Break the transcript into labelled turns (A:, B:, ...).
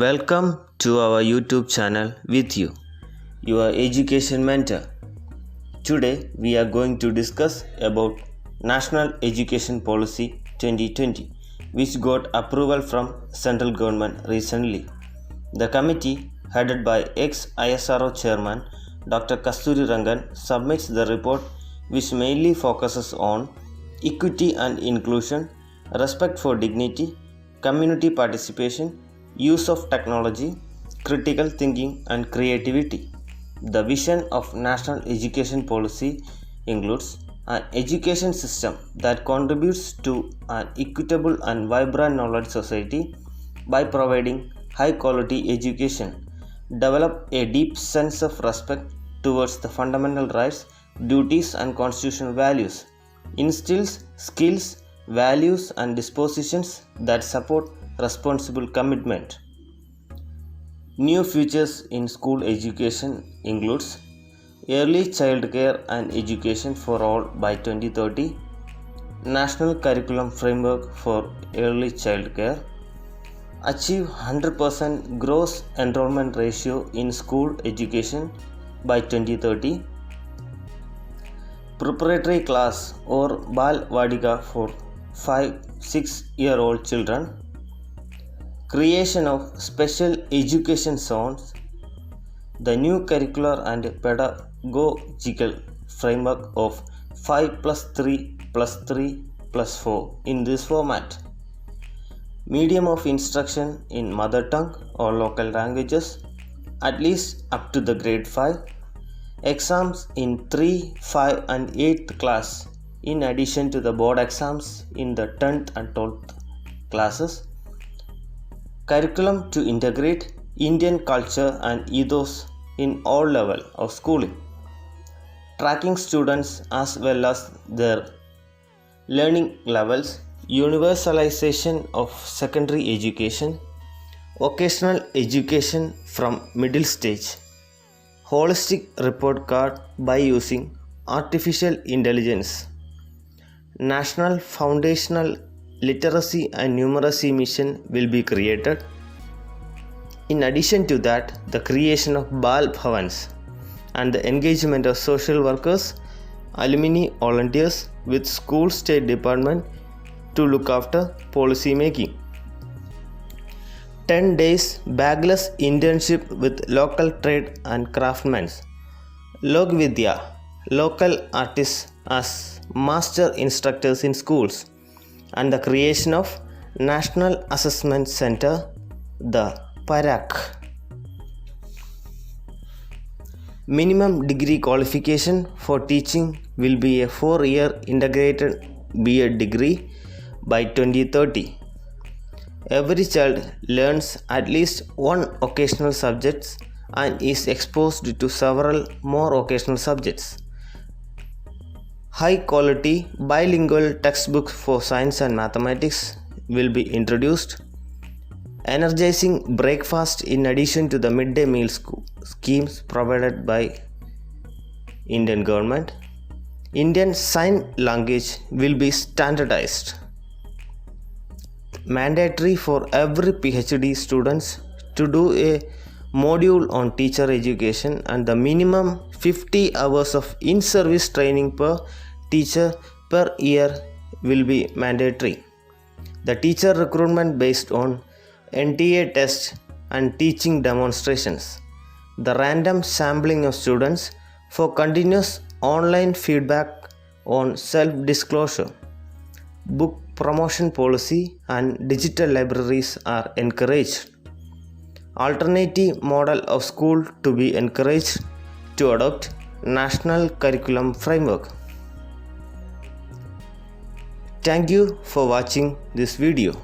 A: Welcome to our YouTube channel with you, your education mentor. Today we are going to discuss about National Education Policy 2020, which got approval from central government recently. The committee, headed by ex-ISRO chairman Dr. Kasturi Rangan, submits the report which mainly focuses on equity and inclusion, respect for dignity, community participation, use of technology, critical thinking, and creativity. The vision of national education policy includes an education system that contributes to an equitable and vibrant knowledge society by providing high quality education, develop a deep sense of respect towards the fundamental rights, duties, and constitutional values, instills skills, values, and dispositions that support responsible commitment. New features in school education includes early child care and education for all by 2030, national curriculum framework for early child care, achieve 100% gross enrollment ratio in school education by 2030, preparatory class or Bal Vadika for 5-6-year-old children, creation of special education zones, the new curricular and pedagogical framework of 5+3+3+4 in this format, medium of instruction in mother tongue or local languages at least up to the grade 5, exams in 3, 5 and 8th class in addition to the board exams in the 10th and 12th classes, curriculum to integrate Indian culture and ethos in all levels of schooling, tracking students as well as their learning levels, universalization of secondary education, vocational education from middle stage, holistic report card by using artificial intelligence, national foundational literacy and numeracy mission will be created. In addition to that, the creation of Bal Bhavans and the engagement of social workers, alumni volunteers with school state department to look after policy making. 10 days bagless internship with local trade and craftsmen, Lok Vidya, local artists as master instructors in schools, and the creation of National Assessment Center, the PARAC. Minimum degree qualification for teaching will be a 4-year integrated B.Ed degree by 2030. Every child learns at least one occasional subject and is exposed to several more occasional subjects. High quality bilingual textbooks for science and mathematics will be introduced. Energizing breakfast in addition to the midday meal schemes provided by Indian government. Indian Sign Language will be standardized. Mandatory for every PhD students to do a module on teacher education, and the minimum 50 hours of in-service training per teacher per year will be mandatory. The teacher recruitment based on NTA tests and teaching demonstrations. The random sampling of students for continuous online feedback on self-disclosure. Book promotion policy and digital libraries are encouraged. Alternative model of school to be encouraged to adopt national curriculum framework. Thank you for watching this video.